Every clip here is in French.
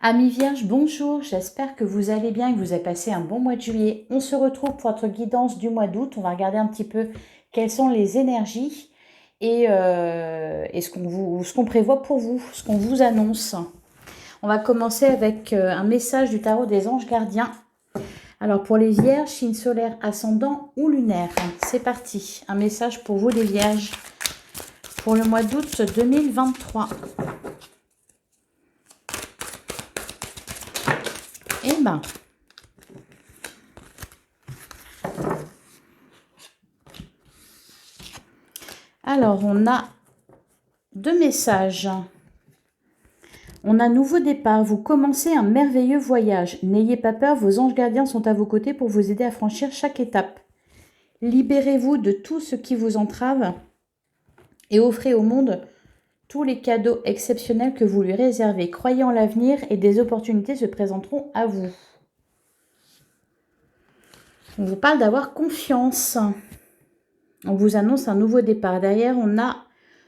Amis Vierges, bonjour, j'espère que vous allez bien et que vous avez passé un bon mois de juillet. On se retrouve pour votre guidance du mois d'août. On va regarder un petit peu quelles sont les énergies et ce qu'on prévoit pour vous, ce qu'on vous annonce. On va commencer avec un message du tarot des anges gardiens. Alors pour les Vierges, signe solaire, ascendant ou lunaire, c'est parti. Un message pour vous les Vierges pour le mois d'août 2023. Eh ben, alors on a deux messages. On a nouveau départ, vous commencez un merveilleux voyage. N'ayez pas peur, vos anges gardiens sont à vos côtés pour vous aider à franchir chaque étape. Libérez-vous de tout ce qui vous entrave et offrez au monde tous les cadeaux exceptionnels que vous lui réservez. Croyez en l'avenir et des opportunités se présenteront à vous. On vous parle d'avoir confiance. On vous annonce un nouveau départ. Derrière, on a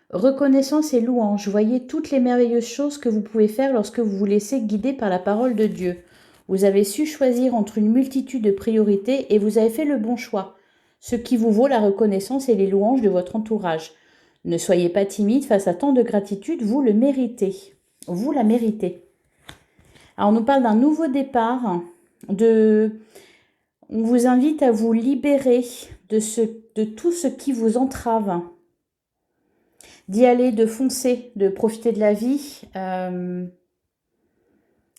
reconnaissance et louange. Voyez toutes les merveilleuses choses que vous pouvez faire lorsque vous vous laissez guider par la parole de Dieu. Vous avez su choisir entre une multitude de priorités et vous avez fait le bon choix, ce qui vous vaut la reconnaissance et les louanges de votre entourage. Ne soyez pas timide face à tant de gratitude, vous le méritez. Vous la méritez. Alors on nous parle d'un nouveau départ, on vous invite à vous libérer de tout ce qui vous entrave. D'y aller, de foncer, de profiter de la vie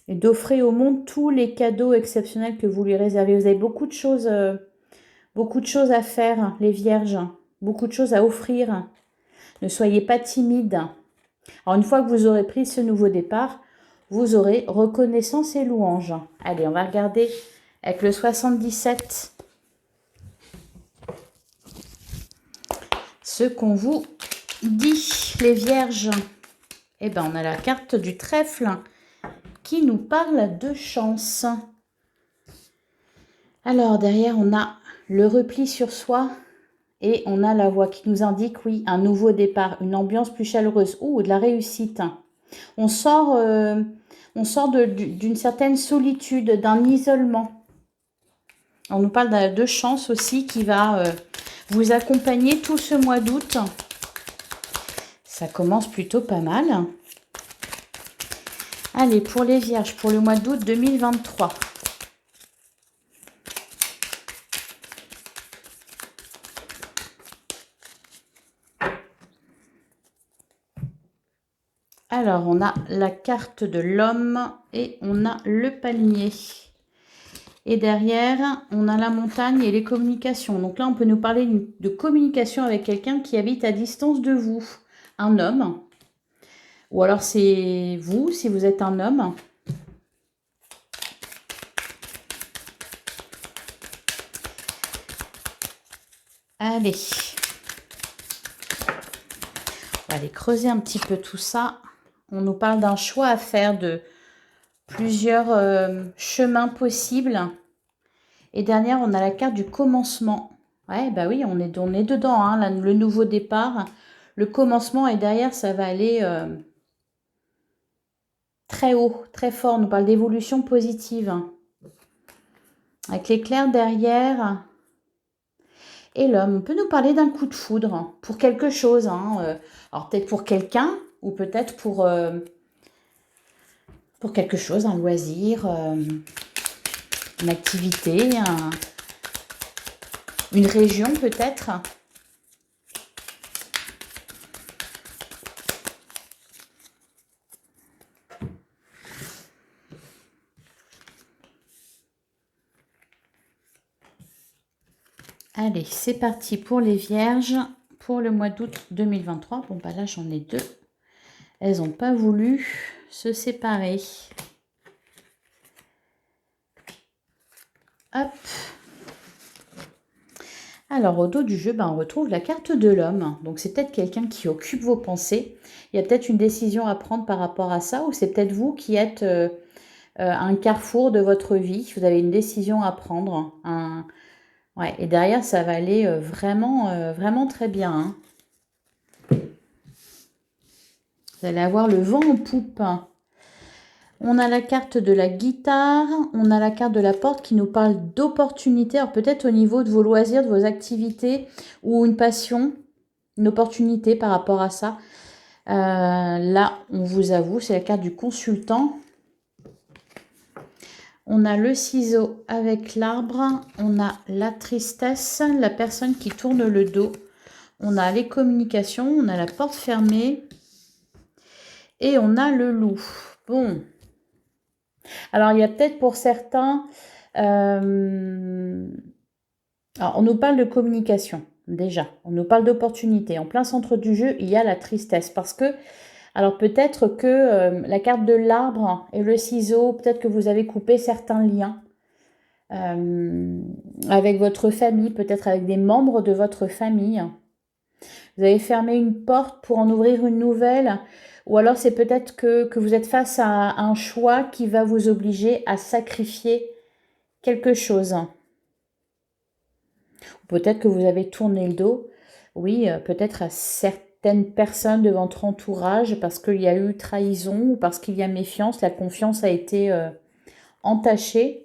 et d'offrir au monde tous les cadeaux exceptionnels que vous lui réservez. Vous avez beaucoup de choses à faire, les Vierges, beaucoup de choses à offrir. Ne soyez pas timide. Alors une fois que vous aurez pris ce nouveau départ, vous aurez reconnaissance et louange. Allez, on va regarder avec le 77 ce qu'on vous dit, les Vierges. Eh bien, on a la carte du trèfle qui nous parle de chance. Alors, derrière, on a le repli sur soi et on a la voix qui nous indique, oui, un nouveau départ, une ambiance plus chaleureuse. Ouh, de la réussite. On sort d'une certaine solitude, d'un isolement. On nous parle de chance aussi qui va vous accompagner tout ce mois d'août. Ça commence plutôt pas mal. Allez, pour les Vierges, pour le mois d'août 2023. Alors, on a la carte de l'homme et on a le palmier. Et derrière, on a la montagne et les communications. Donc là, on peut nous parler de communication avec quelqu'un qui habite à distance de vous. Un homme. Ou alors c'est vous, si vous êtes un homme. Allez. On va aller creuser un petit peu tout ça. On nous parle d'un choix à faire, de plusieurs chemins possibles. Et derrière, on a la carte du commencement. Ouais, bah oui, on est dedans, hein, là, le nouveau départ. Le commencement et derrière, ça va aller très haut, très fort. On nous parle d'évolution positive. Avec l'éclair derrière. Et l'homme, on peut nous parler d'un coup de foudre pour quelque chose. Hein. Alors peut-être pour quelqu'un ou peut-être pour quelque chose, un loisir, une activité, une région peut-être. Allez, c'est parti pour les Vierges pour le mois d'août 2023. Bon, bah là, j'en ai deux. Elles n'ont pas voulu se séparer. Hop. Alors, au dos du jeu, on retrouve la carte de l'homme. Donc, c'est peut-être quelqu'un qui occupe vos pensées. Il y a peut-être une décision à prendre par rapport à ça, ou c'est peut-être vous qui êtes à un carrefour de votre vie. Vous avez une décision à prendre. Ouais, et derrière, ça va aller vraiment très bien. Hein. Vous allez avoir le vent en poupe. On a la carte de la guitare, on a la carte de la porte qui nous parle d'opportunités. Alors peut-être au niveau de vos loisirs, de vos activités ou une passion, une opportunité par rapport à ça. Là, on vous avoue, c'est la carte du consultant. On a le ciseau avec l'arbre, on a la tristesse, la personne qui tourne le dos. On a les communications, on a la porte fermée et on a le loup. Bon. Alors, il y a peut-être pour certains... alors, on nous parle de communication, déjà. On nous parle d'opportunité. En plein centre du jeu, il y a la tristesse. Parce que, alors peut-être que la carte de l'arbre et le ciseau, peut-être que vous avez coupé certains liens avec votre famille, peut-être avec des membres de votre famille. Vous avez fermé une porte pour en ouvrir une nouvelle. Ou alors c'est peut-être que vous êtes face à un choix qui va vous obliger à sacrifier quelque chose. Peut-être que vous avez tourné le dos, oui, peut-être à certaines personnes de votre entourage parce qu'il y a eu trahison ou parce qu'il y a méfiance. La confiance a été entachée.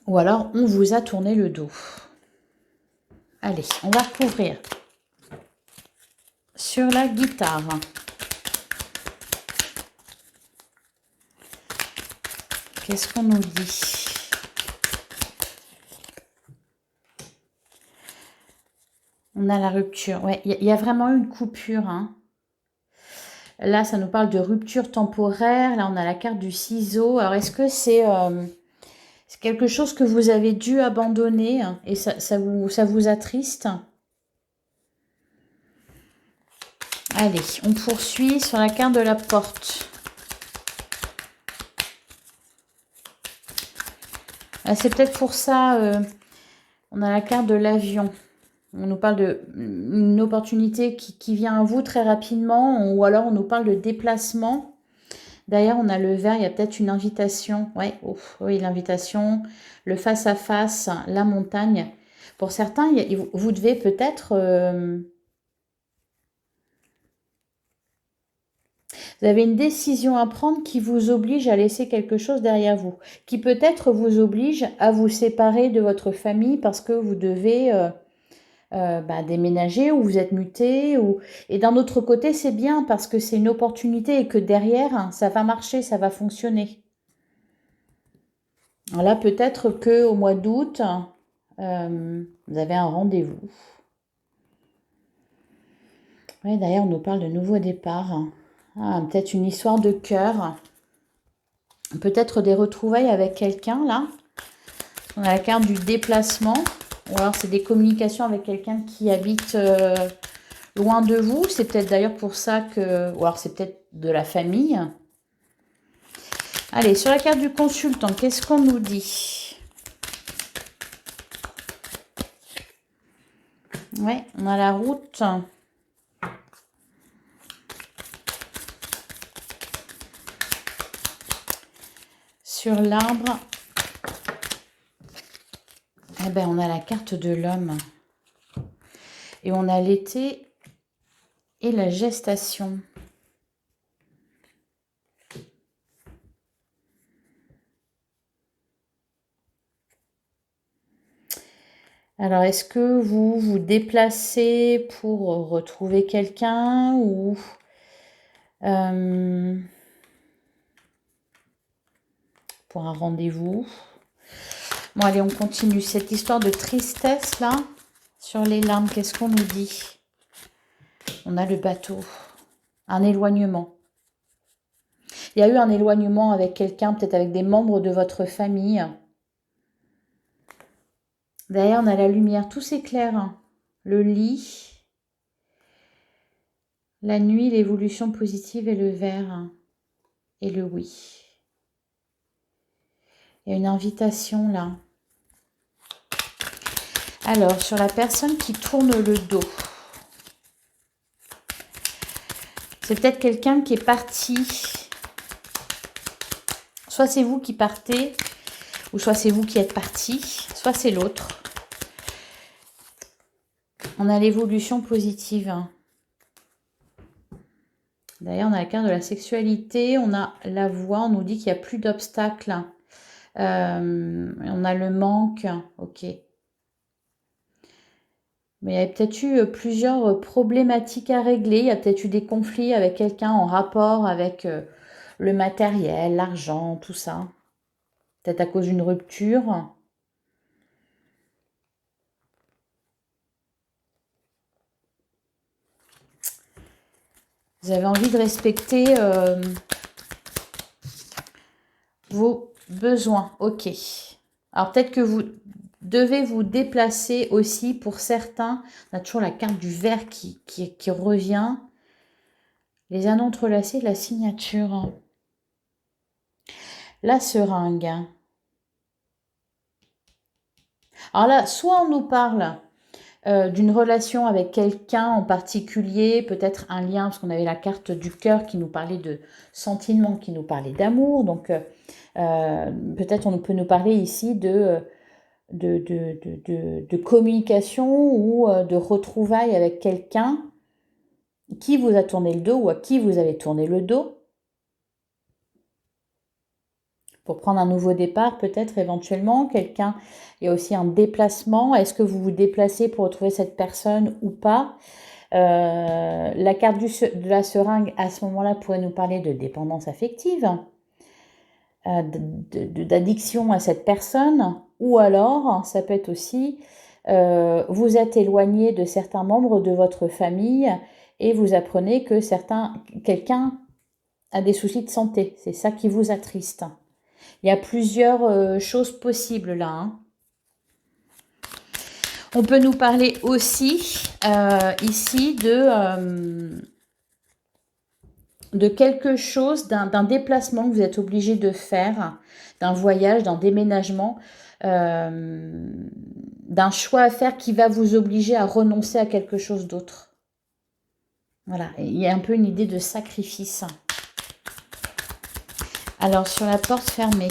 Ou alors on vous a tourné le dos. Allez, on va recouvrir sur la guitare. Qu'est-ce qu'on nous dit? On a la rupture. Ouais, il y a vraiment une coupure. Hein. Là, ça nous parle de rupture temporaire. Là, on a la carte du ciseau. Alors, est-ce que c'est quelque chose que vous avez dû abandonner et ça vous attriste? Allez, on poursuit sur la carte de la porte. C'est peut-être pour ça, on a la carte de l'avion. On nous parle d'une opportunité qui vient à vous très rapidement, ou alors on nous parle de déplacement. Derrière, on a le vert, il y a peut-être une invitation. Ouais, oui, l'invitation, le face-à-face, la montagne. Pour certains, vous devez peut-être... vous avez une décision à prendre qui vous oblige à laisser quelque chose derrière vous, qui peut-être vous oblige à vous séparer de votre famille parce que vous devez déménager ou vous êtes muté. Et d'un autre côté, c'est bien parce que c'est une opportunité et que derrière, ça va marcher, ça va fonctionner. Alors là, peut-être qu'au mois d'août, vous avez un rendez-vous. Oui, d'ailleurs, on nous parle de nouveau départ. Peut-être une histoire de cœur. Peut-être des retrouvailles avec quelqu'un, là. On a la carte du déplacement. Ou alors, c'est des communications avec quelqu'un qui habite loin de vous. C'est peut-être d'ailleurs pour ça que... Ou alors, c'est peut-être de la famille. Allez, sur la carte du consultant, qu'est-ce qu'on nous dit? Ouais, on a la route. Sur l'arbre, eh ben, on a la carte de l'homme. Et on a l'été et la gestation. Alors, est-ce que vous vous déplacez pour retrouver quelqu'un ou... pour un rendez-vous. Bon, allez, on continue. Cette histoire de tristesse, là, sur les larmes, qu'est-ce qu'on nous dit? On a le bateau. Un éloignement. Il y a eu un éloignement avec quelqu'un, peut-être avec des membres de votre famille. Derrière, on a la lumière. Tout s'éclaire. Le lit. La nuit, l'évolution positive et le vert. Et le oui. Il y a une invitation là. Alors, sur la personne qui tourne le dos. C'est peut-être quelqu'un qui est parti. Soit c'est vous qui partez, ou soit c'est vous qui êtes parti, soit c'est l'autre. On a l'évolution positive. D'ailleurs, on a la carte de la sexualité, on a la voix, on nous dit qu'il n'y a plus d'obstacles. On a le manque, ok. Mais il y a peut-être eu plusieurs problématiques à régler. Il y a peut-être eu des conflits avec quelqu'un en rapport avec le matériel, l'argent, tout ça. Peut-être à cause d'une rupture. Vous avez envie de respecter vos besoins. Ok. Alors peut-être que vous devez vous déplacer aussi pour certains. On a toujours la carte du verre qui revient. Les anneaux entrelacés, la signature. La seringue. Alors là, soit on nous parle d'une relation avec quelqu'un en particulier, peut-être un lien, parce qu'on avait la carte du cœur qui nous parlait de sentiment, qui nous parlait d'amour. Donc peut-être on peut nous parler ici de communication ou de retrouvailles avec quelqu'un qui vous a tourné le dos ou à qui vous avez tourné le dos. Pour prendre un nouveau départ, peut-être éventuellement, quelqu'un, il y a aussi un déplacement. Est-ce que vous vous déplacez pour retrouver cette personne ou pas? La carte de la seringue, à ce moment-là, pourrait nous parler de dépendance affective, d'addiction à cette personne, ou alors, ça peut être aussi, vous êtes éloigné de certains membres de votre famille et vous apprenez que quelqu'un a des soucis de santé. C'est ça qui vous attriste. Il y a plusieurs choses possibles là. Hein. On peut nous parler aussi ici de quelque chose, d'un déplacement que vous êtes obligé de faire, d'un voyage, d'un déménagement, d'un choix à faire qui va vous obliger à renoncer à quelque chose d'autre. Voilà, il y a un peu une idée de sacrifice. Alors, sur la porte fermée.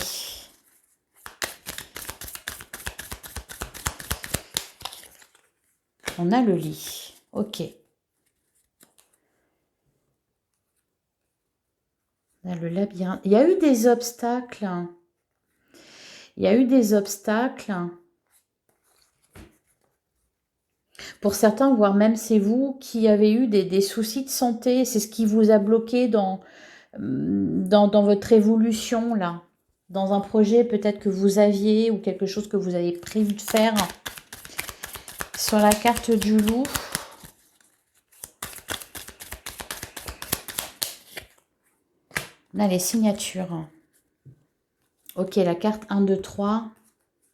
On a le lit. Ok. On a le labyrinthe. Il y a eu des obstacles. Il y a eu des obstacles. Pour certains, voire même c'est vous qui avez eu des soucis de santé. C'est ce qui vous a bloqué dans votre évolution, là. Dans un projet peut-être que vous aviez ou quelque chose que vous avez prévu de faire. Sur la carte du loup. On a les signatures. Ok, la carte 1, 2, 3.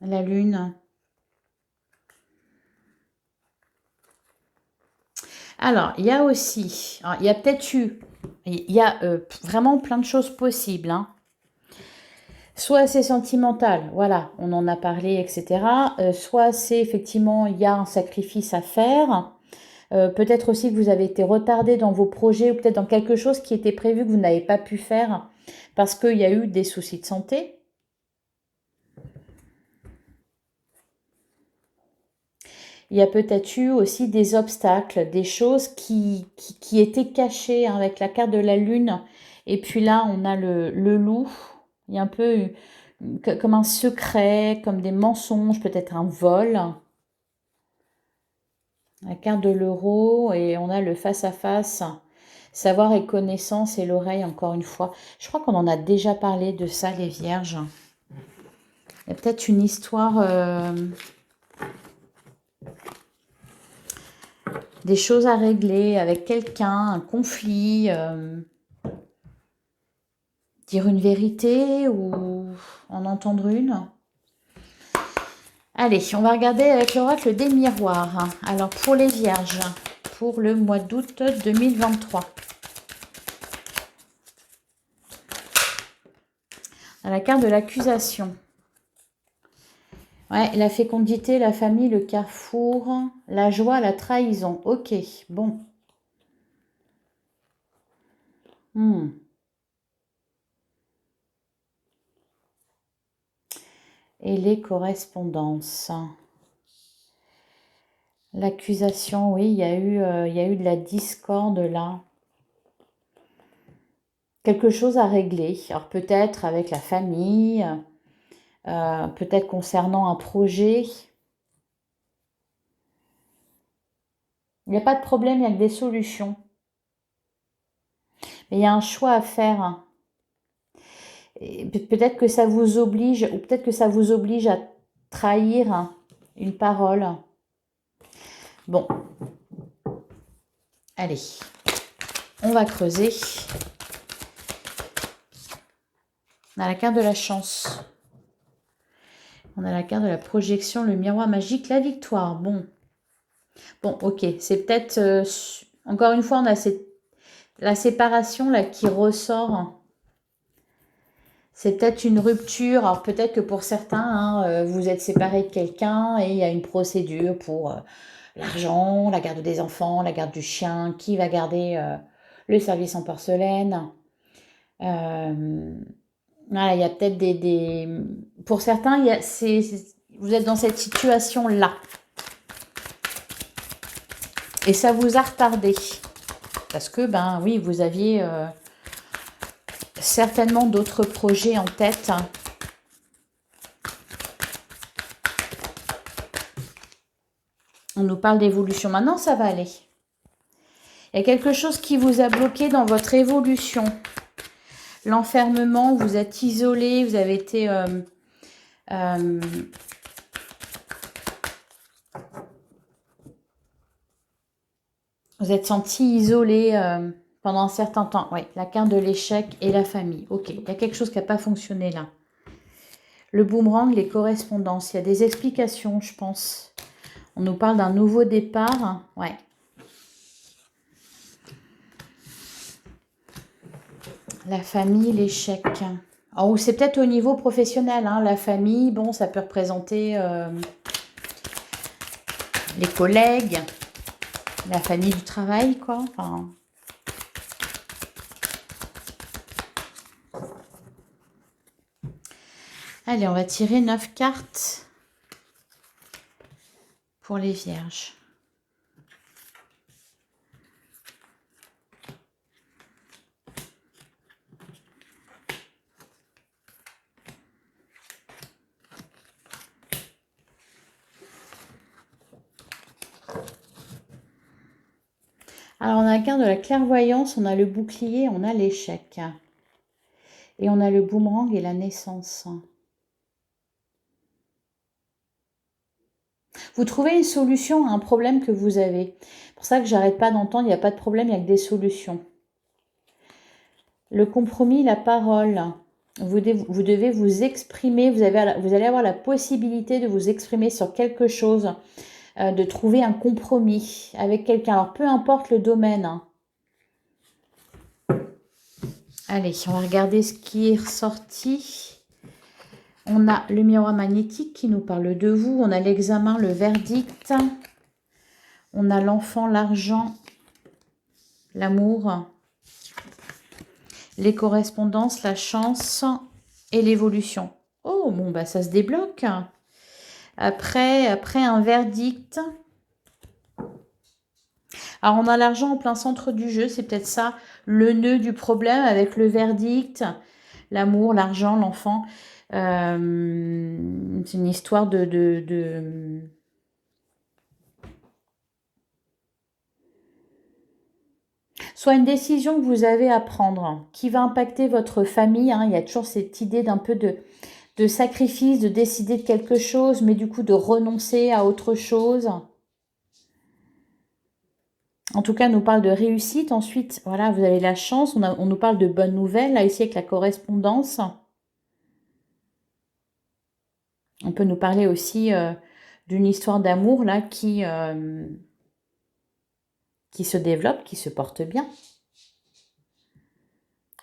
La lune. Alors, il y a aussi, alors, il y a peut-être eu, il y a vraiment plein de choses possibles. Hein. Soit c'est sentimental, voilà, on en a parlé, etc. Soit c'est effectivement, il y a un sacrifice à faire. Peut-être aussi que vous avez été retardé dans vos projets ou peut-être dans quelque chose qui était prévu que vous n'avez pas pu faire parce qu'il y a eu des soucis de santé. Il y a peut-être eu aussi des obstacles, des choses qui étaient cachées hein, avec la carte de la lune. Et puis là, on a le loup. Il y a un peu comme un secret, comme des mensonges, peut-être un vol. La carte de l'euro et on a le face-à-face. Savoir et connaissance et l'oreille, encore une fois. Je crois qu'on en a déjà parlé de ça, les vierges. Il y a peut-être une histoire... des choses à régler avec quelqu'un, un conflit, dire une vérité ou en entendre une. Allez, on va regarder avec l'oracle des miroirs. Alors, pour les vierges, pour le mois d'août 2023. À la carte de l'accusation. Ouais, la fécondité, la famille, le carrefour, la joie, la trahison. Ok, bon. Et les correspondances. L'accusation, oui, il y a eu de la discorde là. quelque chose à régler. Alors peut-être avec la famille, peut-être concernant un projet. Il n'y a pas de problème, il n'y a que des solutions. Mais il y a un choix à faire. Peut-être que ça vous oblige, ou peut-être que ça vous oblige à trahir une parole. Bon. Allez. On va creuser. On a la carte de la chance. On a la carte de la projection, le miroir magique, la victoire. Bon. Bon, ok. C'est peut-être... encore une fois, on a la séparation là qui ressort. C'est peut-être une rupture. Alors peut-être que pour certains, vous êtes séparés de quelqu'un et il y a une procédure pour l'argent, la garde des enfants, la garde du chien, qui va garder le service en porcelaine. Voilà, il y a peut-être pour certains, vous êtes dans cette situation-là. Et ça vous a retardé. Parce que, ben oui, vous aviez certainement d'autres projets en tête. On nous parle d'évolution. Maintenant, ça va aller. Il y a quelque chose qui vous a bloqué dans votre évolution. L'enfermement, vous êtes isolé, vous avez été... vous êtes senti isolé pendant un certain temps. Oui, la carte de l'échec et la famille. Ok, il y a quelque chose qui n'a pas fonctionné là. Le boomerang, les correspondances. Il y a des explications, je pense. On nous parle d'un nouveau départ. Ouais. La famille, l'échec. Ou c'est peut-être au niveau professionnel. Hein. La famille, bon, ça peut représenter les collègues, la famille du travail, quoi. Enfin... Allez, on va tirer 9 cartes pour les vierges. Alors, on a la carte de la clairvoyance, on a le bouclier, on a l'échec. Et on a le boomerang et la naissance. Vous trouvez une solution à un problème que vous avez. C'est pour ça que j'arrête pas d'entendre, il n'y a pas de problème, il n'y a que des solutions. Le compromis, la parole. Vous devez vous exprimer, vous allez avoir la possibilité de vous exprimer sur quelque chose, de trouver un compromis avec quelqu'un. Alors, peu importe le domaine. Hein. Allez, on va regarder ce qui est ressorti. On a le miroir magnétique qui nous parle de vous. On a l'examen, le verdict. On a l'enfant, l'argent, l'amour, les correspondances, la chance et l'évolution. Oh, bon, bah ça se débloque. Après un verdict. Alors, on a l'argent en plein centre du jeu. C'est peut-être ça, le nœud du problème avec le verdict, l'amour, l'argent, l'enfant. C'est une histoire soit une décision que vous avez à prendre qui va impacter votre famille. Hein. Il y a toujours cette idée d'un peu de sacrifice, de décider de quelque chose, mais du coup de renoncer à autre chose. En tout cas, on nous parle de réussite. Ensuite, voilà, vous avez la chance. On nous parle de bonnes nouvelles, là, ici, avec la correspondance. On peut nous parler aussi d'une histoire d'amour, là, qui se développe, qui se porte bien.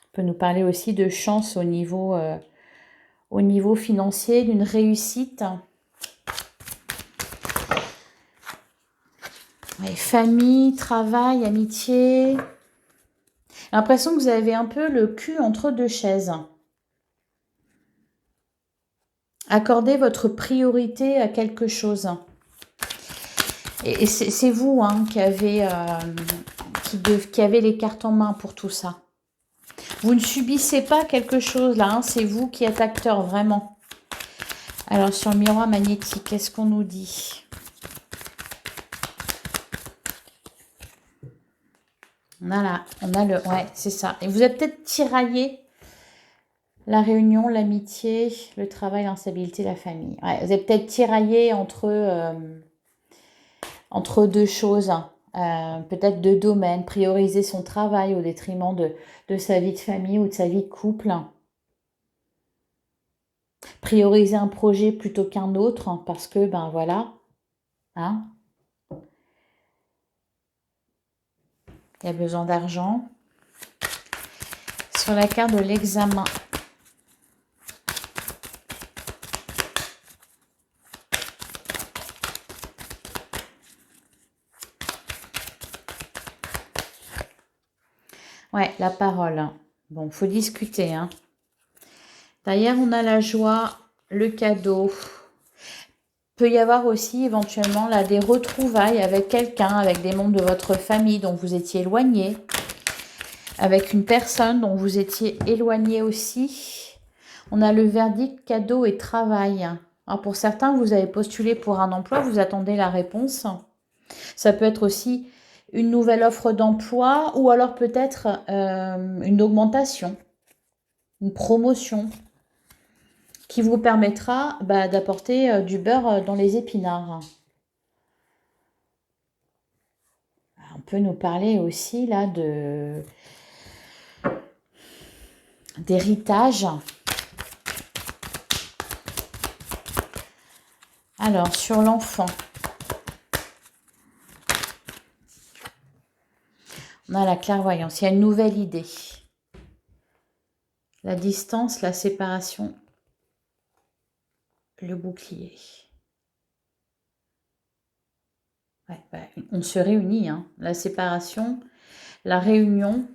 On peut nous parler aussi de chance au niveau financier, d'une réussite. Ouais, famille, travail, amitié. J'ai l'impression que vous avez un peu le cul entre deux chaises. Accordez votre priorité à quelque chose. Et c'est vous hein, qui avez les cartes en main pour tout ça. Vous ne subissez pas quelque chose là, hein, c'est vous qui êtes acteur, vraiment. Alors, sur le miroir magnétique, qu'est-ce qu'on nous dit? Voilà, on a le... Ouais, c'est ça. Et vous êtes peut-être tiraillé. La réunion, l'amitié, le travail, l'instabilité, la famille. Ouais, vous êtes peut-être tiraillé entre deux choses. Peut-être deux domaines. Prioriser son travail au détriment de sa vie de famille ou de sa vie de couple. Prioriser un projet plutôt qu'un autre, hein, parce que, ben voilà, hein, il y a besoin d'argent. Sur la carte de l'examen. Ouais, la parole. Bon, faut discuter, hein. Derrière, on a la joie, le cadeau. Peut y avoir aussi éventuellement là des retrouvailles avec quelqu'un, avec des membres de votre famille dont vous étiez éloigné, avec une personne dont vous étiez éloigné aussi. On a le verdict, cadeau et travail. Alors pour certains, vous avez postulé pour un emploi, vous attendez la réponse. Ça peut être aussi une nouvelle offre d'emploi ou alors peut-être une augmentation, une promotion qui vous permettra d'apporter du beurre dans les épinards. On peut nous parler aussi là d'héritage. Alors, sur l'enfant, on a la clairvoyance. Il y a une nouvelle idée. La distance, la séparation, le bouclier. Ouais, on se réunit, hein. La séparation, la réunion.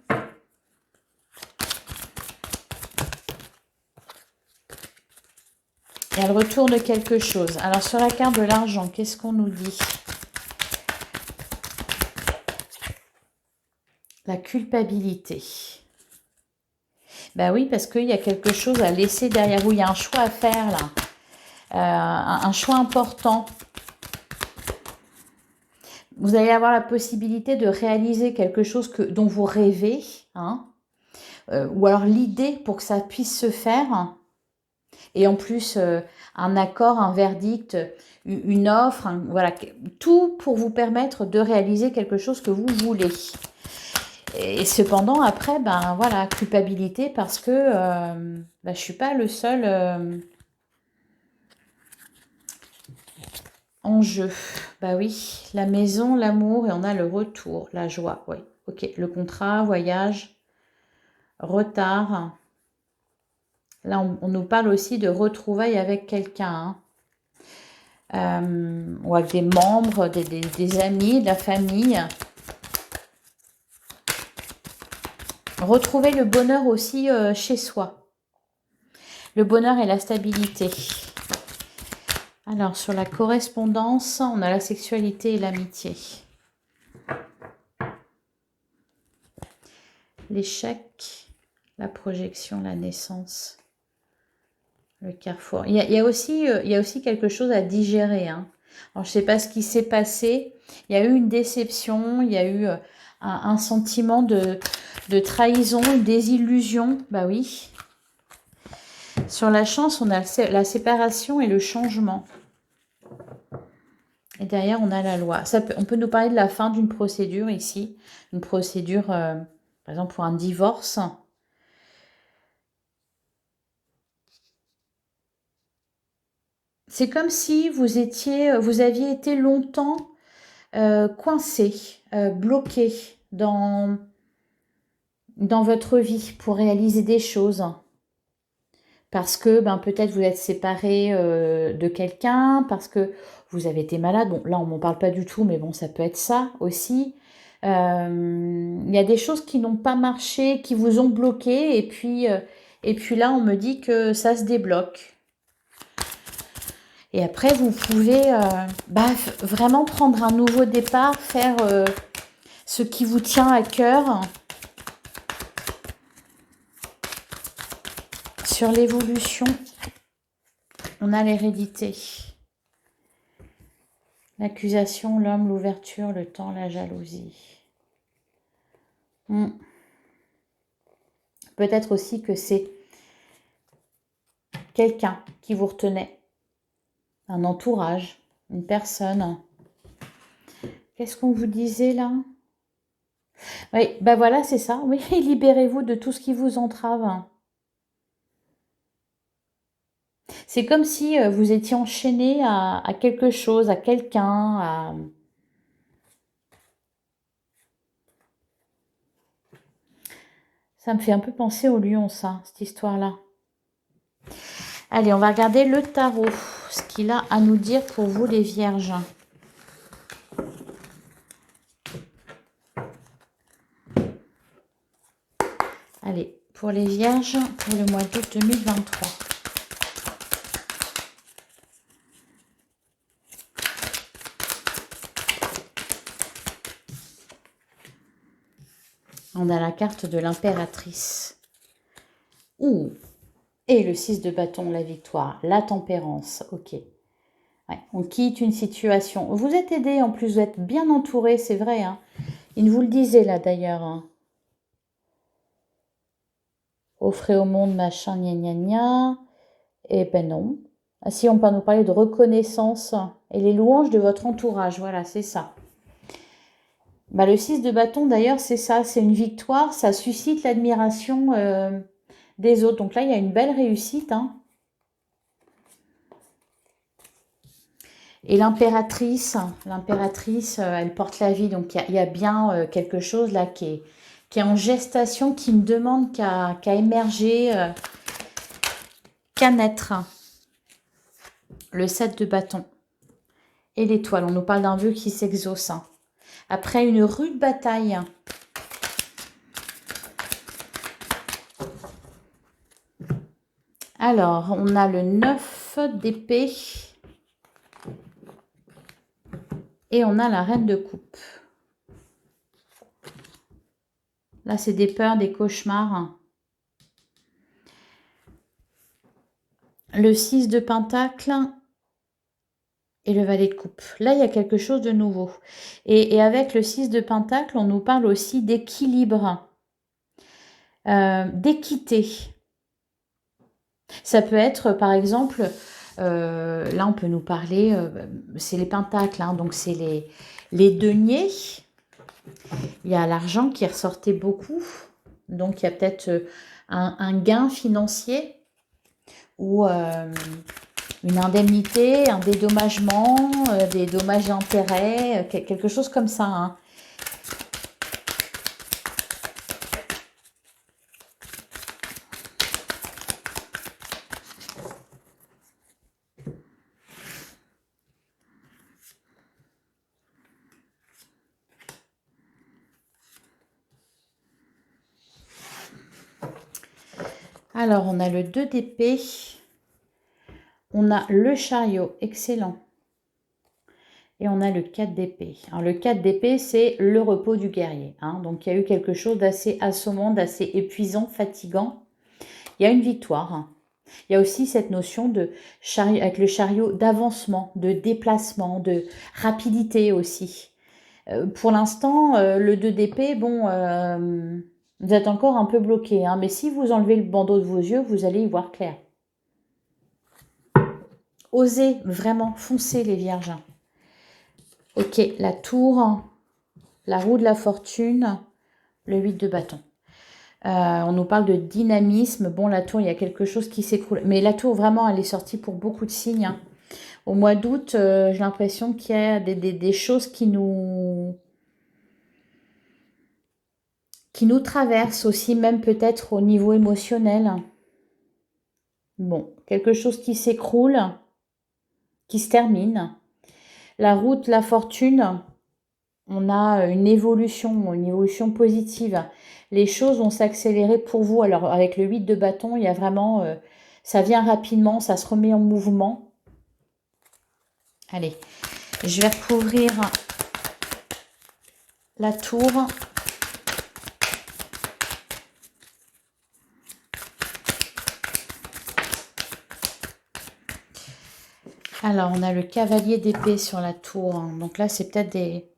Il y a le retour de quelque chose. Alors, sur la carte de l'argent, qu'est-ce qu'on nous dit? La culpabilité. Ben oui, parce qu'il y a quelque chose à laisser derrière vous. Il y a un choix à faire, là. Un choix important. Vous allez avoir la possibilité de réaliser quelque chose dont vous rêvez, hein, ou alors l'idée pour que ça puisse se faire. Et en plus, un accord, un verdict, une offre, voilà, tout pour vous permettre de réaliser quelque chose que vous voulez. Et cependant, après, ben voilà, culpabilité parce que je ne suis pas le seul en jeu. Bah oui, la maison, l'amour et on a le retour, la joie. Oui, ok, le contrat, voyage, retard. Là, on nous parle aussi de retrouvailles avec quelqu'un, hein. Ou avec des membres, des amis, de la famille. Retrouver le bonheur aussi chez soi. Le bonheur et la stabilité. Alors, sur la correspondance, on a la sexualité et l'amitié. L'échec, la projection, la naissance, le carrefour. Il y a aussi quelque chose à digérer, hein. Alors, je ne sais pas ce qui s'est passé. Il y a eu une déception, il y a eu un sentiment de trahison, une désillusion. Bah oui. Sur la chance, on a la séparation et le changement. Et derrière, on a la loi. On peut nous parler de la fin d'une procédure ici. Une procédure, par exemple, pour un divorce. C'est comme si vous aviez été longtemps coincé, bloqué dans votre vie pour réaliser des choses. Parce que peut-être vous êtes séparé de quelqu'un, parce que vous avez été malade. Bon, là, on m'en parle pas du tout, mais bon, ça peut être ça aussi. Il y a des choses qui n'ont pas marché, qui vous ont bloqué, et puis là, on me dit que ça se débloque. Et après, vous pouvez vraiment prendre un nouveau départ, faire ce qui vous tient à cœur. Sur l'évolution, on a l'hérédité. L'accusation, l'homme, l'ouverture, le temps, la jalousie. Peut-être aussi que c'est quelqu'un qui vous retenait. Un entourage, une personne. Qu'est-ce qu'on vous disait là? Oui, ben voilà, c'est ça. Oui, libérez-vous de tout ce qui vous entrave. C'est comme si vous étiez enchaîné à quelque chose, à quelqu'un. Ça me fait un peu penser au lion, ça, cette histoire-là. Allez, on va regarder le tarot, ce qu'il a à nous dire pour vous les vierges. Allez, pour les vierges, pour le mois d'août 2023. On a la carte de l'impératrice. Ouh! Et le 6 de bâton, la victoire, la tempérance. Ok. Ouais, on quitte une situation. Vous êtes aidé, en plus, vous êtes bien entouré, c'est vrai. Hein. Il vous le disait là d'ailleurs. Hein. Offrez au monde, machin, gna gna gna. Eh ben non. Ah, si, on peut nous parler de reconnaissance et les louanges de votre entourage. Voilà, c'est ça. Bah, le 6 de bâton, d'ailleurs, c'est ça. C'est une victoire. Ça suscite l'admiration des autres. Donc là, il y a une belle réussite. Hein. Et l'impératrice, elle porte la vie. Donc il y a bien quelque chose là qui est en gestation, qui ne demande qu'à émerger, qu'à naître. Le 7 de bâton. Et l'étoile, on nous parle d'un vœu qui s'exauce. Après une rude bataille. Alors, on a le 9 d'épée. Et on a la reine de coupe. Là, c'est des peurs, des cauchemars. Le 6 de pentacle et le valet de coupe. Là, il y a quelque chose de nouveau. Et avec le 6 de pentacle, on nous parle aussi d'équilibre, d'équité. Ça peut être, par exemple, là, on peut nous parler, c'est les pentacles, hein, donc c'est les deniers. Il y a l'argent qui ressortait beaucoup. Donc, il y a peut-être un gain financier ou une indemnité, un dédommagement, des dommages et intérêts, quelque chose comme ça. Hein. Alors, on a le 2 d'épée. On a le chariot, excellent. Et on a le 4 d'épée. Alors, le 4 d'épée, c'est le repos du guerrier. Hein. Donc, il y a eu quelque chose d'assez assommant, d'assez épuisant, fatigant. Il y a une victoire. Hein. Il y a aussi cette notion de chariot, avec le chariot d'avancement, de déplacement, de rapidité aussi. Pour l'instant, le 2 d'épée, bon, vous êtes encore un peu bloqué. Hein, mais si vous enlevez le bandeau de vos yeux, vous allez y voir clair. Osez vraiment, foncez les vierges. Ok, la tour, la roue de la fortune, le 8 de bâton. On nous parle de dynamisme. Bon, la tour, il y a quelque chose qui s'écroule. Mais la tour, vraiment, elle est sortie pour beaucoup de signes. Hein. Au mois d'août, j'ai l'impression qu'il y a des choses qui nous traversent aussi, même peut-être au niveau émotionnel. Bon, quelque chose qui s'écroule, qui se termine. La route, la fortune, on a une évolution positive. Les choses vont s'accélérer pour vous. Alors, avec le 8 de bâton, il y a vraiment... ça vient rapidement, ça se remet en mouvement. Allez, je vais recouvrir la tour. Alors, on a le cavalier d'épée sur la tour. Donc là, c'est peut-être des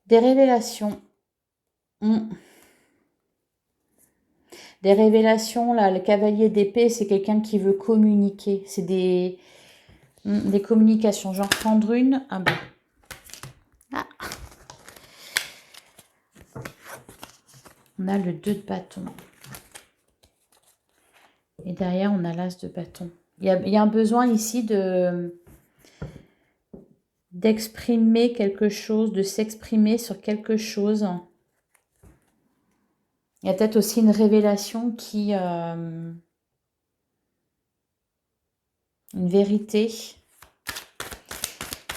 révélations. Des révélations, là, le cavalier d'épée, c'est quelqu'un qui veut communiquer. C'est des communications. J'en prendre une. Ah bon. Ah. On a le 2 de bâton. Et derrière, on a l'as de bâton. Il y a un besoin ici d'exprimer quelque chose, de s'exprimer sur quelque chose. Il y a peut-être aussi une révélation qui... une vérité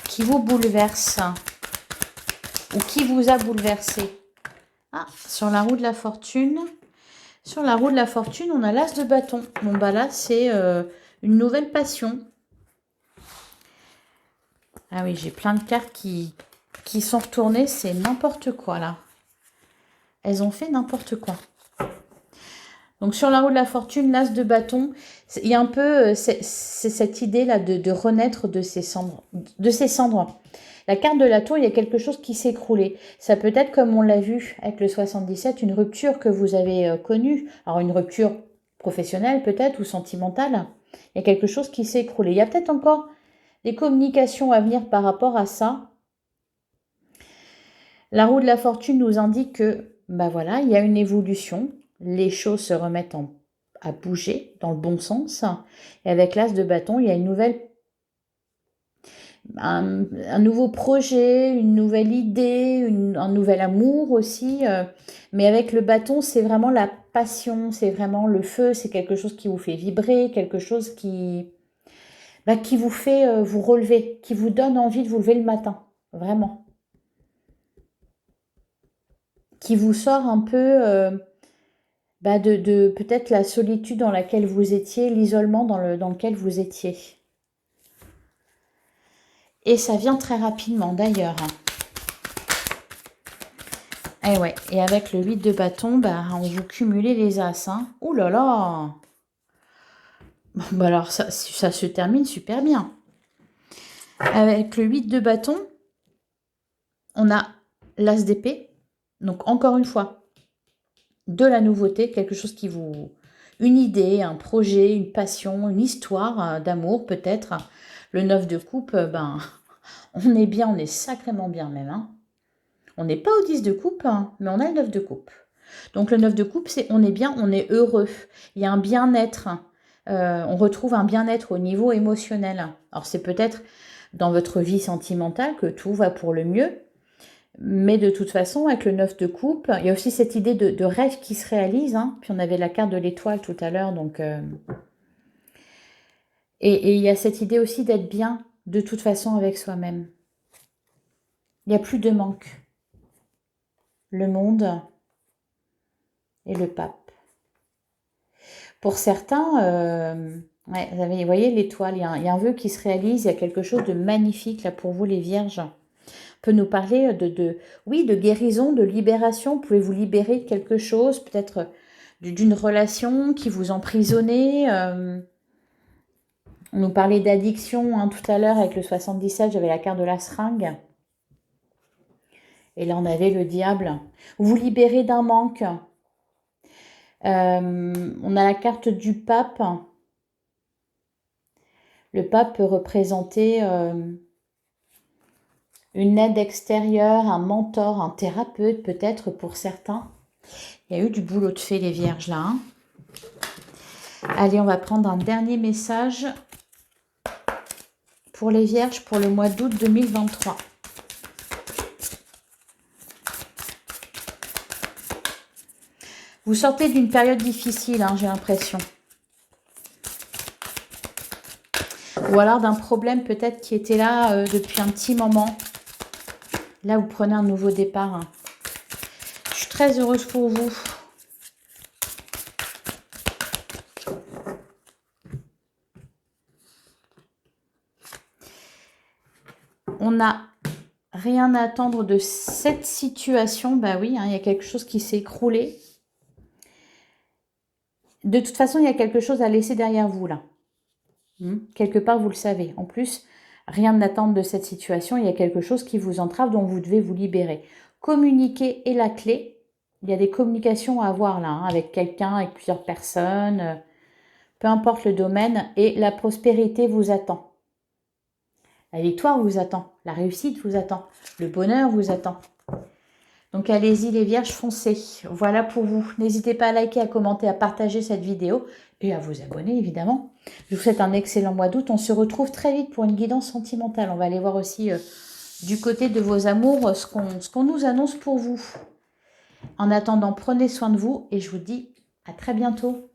qui vous bouleverse ou qui vous a bouleversé. Ah, sur la roue de la fortune. Sur la roue de la fortune, on a l'as de bâton. Bon, bah là, c'est une nouvelle passion. Ah oui, j'ai plein de cartes qui sont retournées. C'est n'importe quoi, là. Elles ont fait n'importe quoi. Donc, sur la roue de la fortune, l'as de bâton, il y a un peu c'est cette idée-là de renaître de ses cendres. La carte de la tour, il y a quelque chose qui s'est écroulé. Ça peut être, comme on l'a vu avec le 77, une rupture que vous avez connue. Alors, une rupture professionnelle peut-être ou sentimentale. Il y a quelque chose qui s'est écroulé. Il y a peut-être encore des communications à venir par rapport à ça. La roue de la fortune nous indique que, bah voilà, il y a une évolution. Les choses se remettent à bouger dans le bon sens. Et avec l'as de bâton, il y a une nouvelle, un nouveau projet, une nouvelle idée, un nouvel amour aussi. Mais avec le bâton, c'est vraiment la passion, c'est vraiment le feu, c'est quelque chose qui vous fait vibrer, quelque chose qui vous fait vous relever, qui vous donne envie de vous lever le matin, vraiment. Qui vous sort un peu de peut-être la solitude dans laquelle vous étiez, l'isolement dans lequel vous étiez. Et ça vient très rapidement d'ailleurs. Et ouais, et avec le 8 de bâton, bah, on vous cumulez les as. Hein. Ouh là là. Bah alors ça se termine super bien. Avec le 8 de bâton, on a l'as d'épée. Donc encore une fois, de la nouveauté, quelque chose qui vous... Une idée, un projet, une passion, une histoire d'amour peut-être. Le 9 de coupe, ben, on est bien, on est sacrément bien même. Hein. On n'est pas au 10 de coupe, hein, mais on a le 9 de coupe. Donc le 9 de coupe, c'est on est bien, on est heureux. Il y a un bien-être. On retrouve un bien-être au niveau émotionnel. Alors c'est peut-être dans votre vie sentimentale que tout va pour le mieux. Mais de toute façon, avec le 9 de coupe, il y a aussi cette idée de rêve qui se réalise. Hein. Puis on avait la carte de l'étoile tout à l'heure. Donc, et il y a cette idée aussi d'être bien de toute façon avec soi-même. Il n'y a plus de manque. Le monde et le pape. Pour certains, ouais, vous voyez l'étoile, il y a un vœu qui se réalise, il y a quelque chose de magnifique là pour vous les vierges. On peut nous parler oui, de guérison, de libération. Vous pouvez vous libérer de quelque chose, peut-être d'une relation qui vous emprisonnait. On nous parlait d'addiction hein, tout à l'heure avec le 77, j'avais la carte de la seringue. Et là, on avait le diable. Vous libérez d'un manque. On a la carte du pape. Le pape peut représenter une aide extérieure, un mentor, un thérapeute peut-être pour certains. Il y a eu du boulot de fait les vierges là. Hein. Allez, on va prendre un dernier message pour les vierges pour le mois d'août 2023. Vous sortez d'une période difficile, hein, j'ai l'impression. Ou alors d'un problème peut-être qui était là depuis un petit moment. Là, vous prenez un nouveau départ. Hein. Je suis très heureuse pour vous. On n'a rien à attendre de cette situation. Bah oui, hein, il y a quelque chose qui s'est écroulé. De toute façon, il y a quelque chose à laisser derrière vous, là. Quelque part, vous le savez. En plus, rien n'attend de cette situation. Il y a quelque chose qui vous entrave, dont vous devez vous libérer. Communiquer est la clé. Il y a des communications à avoir là, avec quelqu'un, avec plusieurs personnes. Peu importe le domaine. Et la prospérité vous attend. La victoire vous attend. La réussite vous attend. Le bonheur vous attend. Donc allez-y les vierges, foncez. Voilà pour vous. N'hésitez pas à liker, à commenter, à partager cette vidéo et à vous abonner évidemment. Je vous souhaite un excellent mois d'août. On se retrouve très vite pour une guidance sentimentale. On va aller voir aussi du côté de vos amours ce qu'on nous annonce pour vous. En attendant, prenez soin de vous et je vous dis à très bientôt.